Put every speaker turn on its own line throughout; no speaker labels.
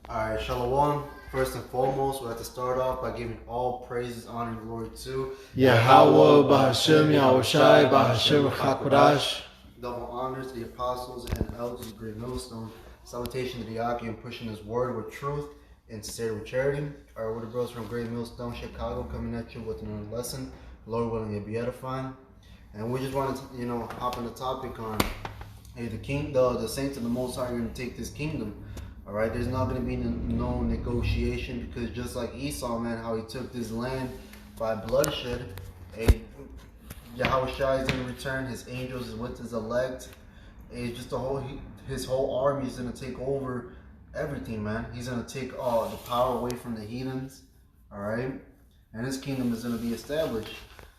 Alright, Shalom. First and foremost, we have to start off by giving all praises, honor, and glory to
Yahweh, Bahashem, Yahushai, Bahashem, Hakodash.
double honors to the apostles and elders of Great Millstone. Salutation to the Aki and pushing his word with truth and sincerity with charity. Alright, we're the brothers from Great Millstone, Chicago, coming at you with another lesson. Lord willing, it'll be edifying. And we just wanted to, hop on the topic on the saints of the Most High are going to take this kingdom. All right, there's not going to be no negotiation, because just like Esau, man, how he took this land by bloodshed, Yahweh Shai is going to return. His angels is with his elect. It's just his whole army is going to take over everything, man. He's going to take the power away from the heathens. All right, and his kingdom is going to be established.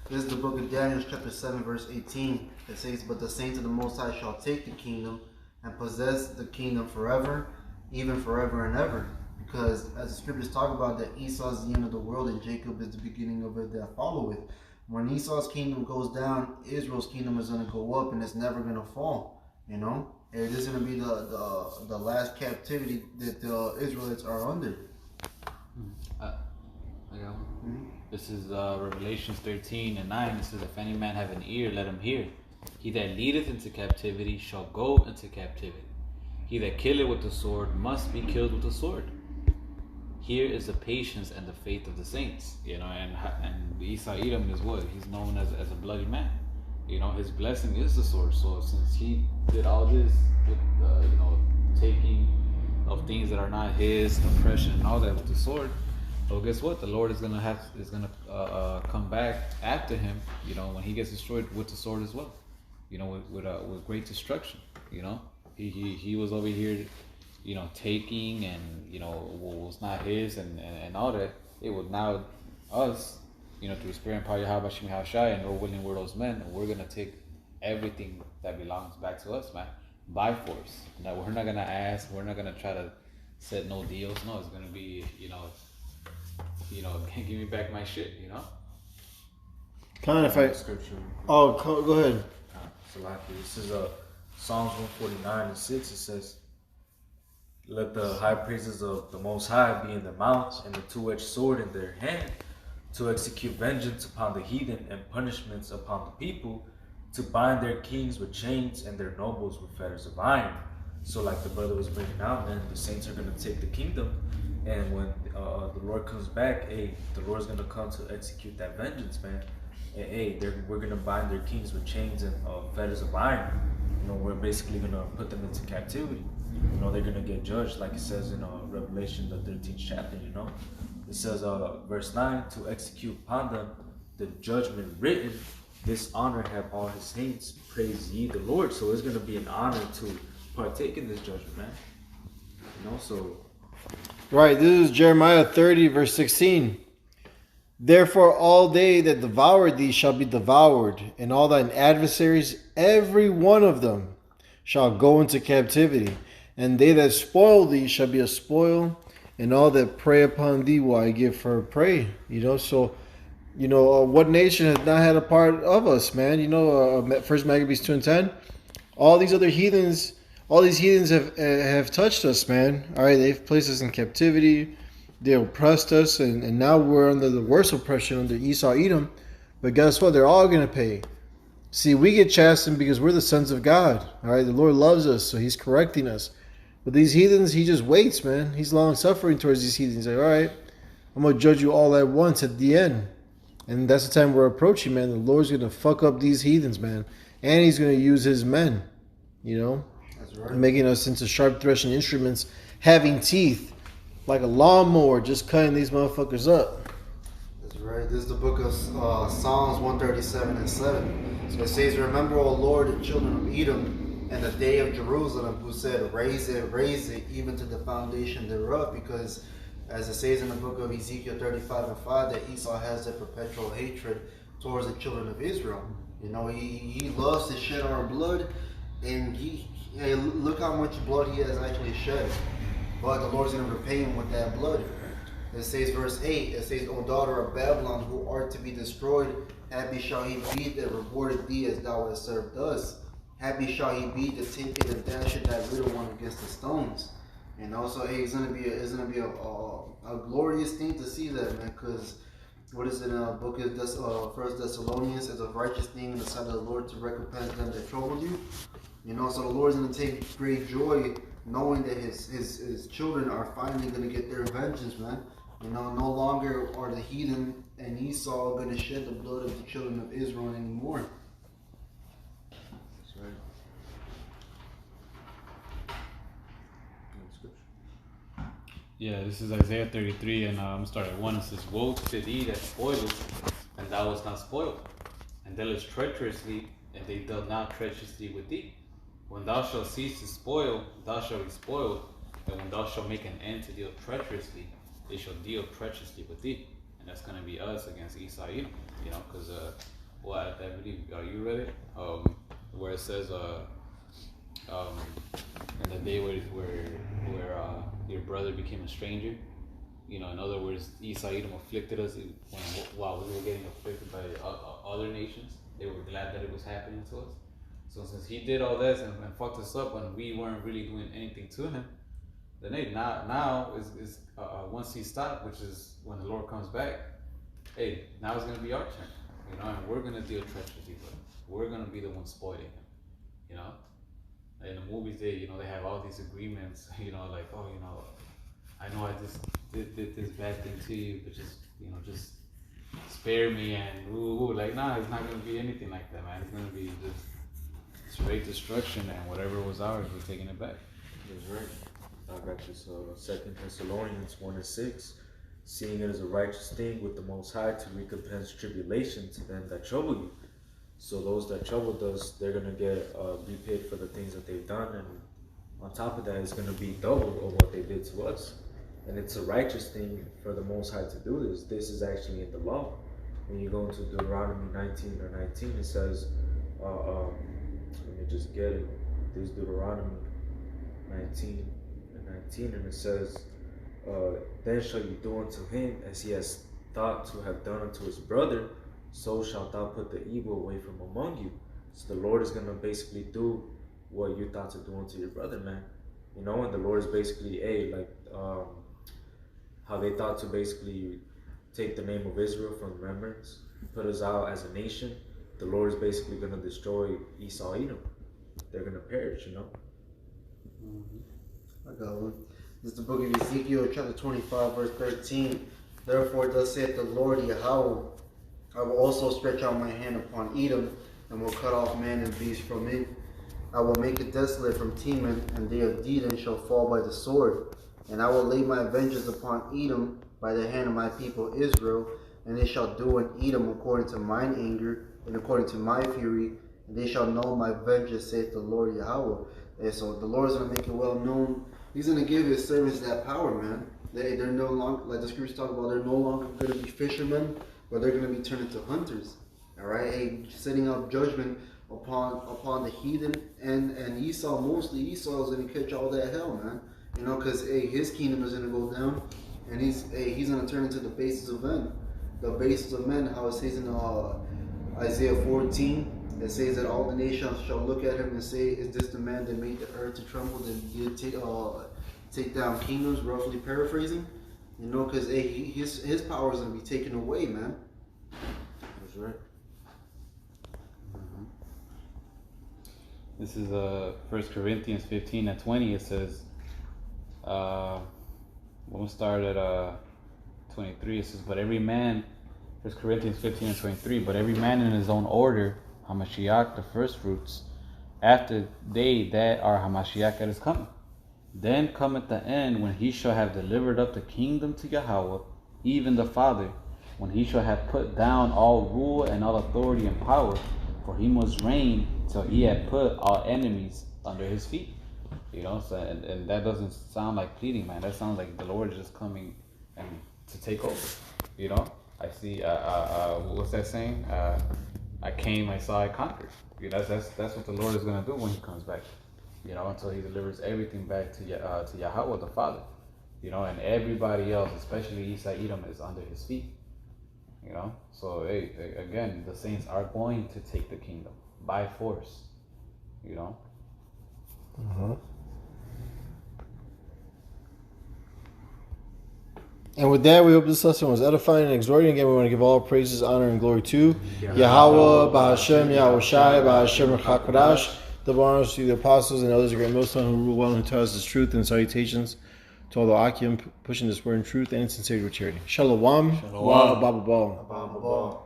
This is the book of Daniel, chapter 7, verse 18. It says, "But the saints of the Most High shall take the kingdom and possess the kingdom forever, even forever and ever." Because as the scriptures talk about, that Esau is the end of the world and Jacob is the beginning of it that followeth. When Esau's kingdom goes down, Israel's kingdom is going to go up, and it's never going to fall. It is going to be the last captivity that the Israelites are under.
This is Revelations 13:9. It says, "If any man have an ear, let him hear. He that leadeth into captivity shall go into captivity. He that killeth with the sword must be killed with the sword." Here is the patience and the faith of the saints. And Esau Edom is what? He's known as a bloody man. His blessing is the sword. So since he did all this with, taking of things that are not his, oppression and all that with the sword, well, guess what? The Lord is gonna come back after him. When he gets destroyed with the sword as well. With great destruction. He was over here, taking and what was not his and all that. It was now us, through the Spirit and power of Yahweh Shai, and Lord willing, we're those men, and we're gonna take everything that belongs back to us, man, by force. Now we're not gonna ask. We're not gonna try to set no deals. No, it's gonna be, can't give me back my shit,
Kind of fight.
Scripture.
Oh, go ahead.
This is Psalms 149:6. It says, "Let the high praises of the Most High be in their mouths, and a two-edged sword in their hand, to execute vengeance upon the heathen and punishments upon the people, to bind their kings with chains and their nobles with fetters of iron." So like the brother was bringing out, man, the saints are going to take the kingdom. And when the Lord comes back, the Lord's going to come to execute that vengeance, man. And we're going to bind their kings with chains and fetters of iron. We're basically going to put them into captivity. They're going to get judged, like it says in Revelation, the 13th chapter, It says, verse 9, "To execute upon them the judgment written, this honor have all his saints. Praise ye the Lord." So it's going to be an honor to partake in this judgment, man. So...
Right, this is Jeremiah 30, verse 16. "Therefore all they that devour thee shall be devoured, and all thine adversaries, every one of them, shall go into captivity. And they that spoil thee shall be a spoil, and all that prey upon thee will I give for prey." What nation has not had a part of us, man? First Maccabees 2:10. All these heathens have touched us, man. All right, they've placed us in captivity. They oppressed us, and now we're under the worst oppression under Esau Edom. But guess what? They're all going to pay. See, we get chastened because we're the sons of God. All right, the Lord loves us, so he's correcting us. But these heathens, he just waits, man. He's long-suffering towards these heathens. He's like, all right, I'm going to judge you all at once at the end. And that's the time we're approaching, man. The Lord's going to fuck up these heathens, man. And he's going to use his men,
That's right.
making us into sharp threshing instruments, having teeth, like a lawnmower, just cutting these motherfuckers up.
That's right. This is the book of Psalms 137:7. It says, "Remember, O Lord, the children of Edom, and the day of Jerusalem, who said, raise it, even to the foundation thereof." Because as it says in the book of Ezekiel 35:5, that Esau has a perpetual hatred towards the children of Israel. He loves to shed our blood, and look how much blood he has actually shed. But the Lord's going to repay him with that blood. It says, verse 8, it says, "O daughter of Babylon, who art to be destroyed, happy shall he be that rewarded thee as thou hast served us. Happy shall he be that taketh and dasheth that little one against the stones." And also, hey, it's gonna be a glorious thing to see that, man. Because what is it in the book of First Thessalonians? It's a righteous thing in the sight of the Lord to recompense them that troubled you. You know, so the Lord's gonna take great joy knowing that his children are finally gonna get their vengeance, man. You know, no longer are the heathen and Esau gonna shed the blood of the children of Israel anymore.
That's right.
Yeah, this is Isaiah 33, and I'm starting at 1. It says, "Woe to thee that spoilest, and thou wast not spoiled, and dealest treacherously, and they dealt not treacherously with thee. When thou shalt cease to spoil, thou shalt be spoiled, and when thou shalt make an end to deal treacherously, they shall deal treacherously with thee." And that's going to be us against Esau, you know, because, well, I believe, you read it, where it says, in the day where your brother became a stranger. You know, in other words, Esau Edom afflicted us while we were getting afflicted by other nations. They were glad that it was happening to us. So since he did all this and fucked us up when we weren't really doing anything to him, then hey, now is once he stopped, which is when the Lord comes back, hey, now it's gonna be our turn. You know, and we're gonna deal treacherously with him. We're gonna be the ones spoiling him. You know? In the movies, they have all these agreements, like, oh, I know I just did this bad thing to you, but just spare me, and like, nah, it's not gonna be anything like that, man. It's gonna be just straight destruction, and whatever was ours, we're taking it back.
That's right. I got you. So 2 Thessalonians 1:6, seeing it as a righteous thing with the Most High to recompense tribulation to them that trouble you. So those that troubled us, they're gonna get repaid for the things that they've done, and on top of that, it's gonna be double of what they did to us. And it's a righteous thing for the Most High to do this. This is actually in the law. When you go into Deuteronomy 19, it says, let me just get it. There's Deuteronomy 19, and it says, then shall you do unto him as he has thought to have done unto his brother, so shalt thou put the evil away from among you. So the Lord is going to basically do what you thought to do unto your brother, man. You know, and the Lord is basically, how they thought to basically take the name of Israel from remembrance, put us out as a nation. The Lord is basically going to destroy Esau Edom. They're going to perish, you know.
I got one. This is the book of Ezekiel, chapter 25, verse 13. Therefore, thus saith the Lord Yahweh, I will also stretch out my hand upon Edom, and will cut off man and beast from it. I will make it desolate from Teman, and they of Dedan shall fall by the sword. And I will lay my vengeance upon Edom by the hand of my people Israel, and they shall do in Edom according to mine anger, and according to my fury, and they shall know my vengeance, saith the Lord Yahweh. And so the Lord is going to make it well known. He's going to give his servants that power, man. They're no longer, like the scriptures talk about, they're no longer going to be fishermen, but they're going to be turned into hunters. All right, hey, setting up judgment upon the heathen and Esau. Mostly Esau is going to catch all that hell, man. You know, because hey, his kingdom is going to go down, and he's going to turn into the basis of men. The basis of men, how it says in Isaiah 14. It says that all the nations shall look at him and say, "Is this the man that made the earth to tremble, that did take down kingdoms?" Roughly paraphrasing, you know, because his power is going to be taken away, man.
That's right.
This is 1 Corinthians 15:20. It says, we'll start at 23. It says, but every man, 1 Corinthians 15:23, but every man in his own order, Hamashiach, the first fruits, after they that are Hamashiach that is coming. Then cometh the end, when he shall have delivered up the kingdom to Yahweh, even the Father, when he shall have put down all rule and all authority and power, for he must reign till he had put all enemies under his feet. You know, so and that doesn't sound like pleading, man. That sounds like the Lord is just coming and to take over. You know, I see. What's that saying? I came, I saw, I conquered. You know, that's what the Lord is going to do when he comes back. You know, until he delivers everything back to Yahweh the Father. You know, and everybody else, especially Esau Edom, is under his feet. You know, so hey, again, the saints are going to take the kingdom by force. You know.
And with that, we hope this lesson was edifying and exhorting. Again, we want to give all praises, honor, and glory to Yahweh, Bahashem, Yahweh Shai, Bahashem, Chakadash. Double honors to the apostles and others of Great Millstone who rule well and who tell us this truth, and salutations to all the Akim pushing this word in truth and in sincerity with charity. Shalom.
Shalom.
Baba Ball.
Baba Ball.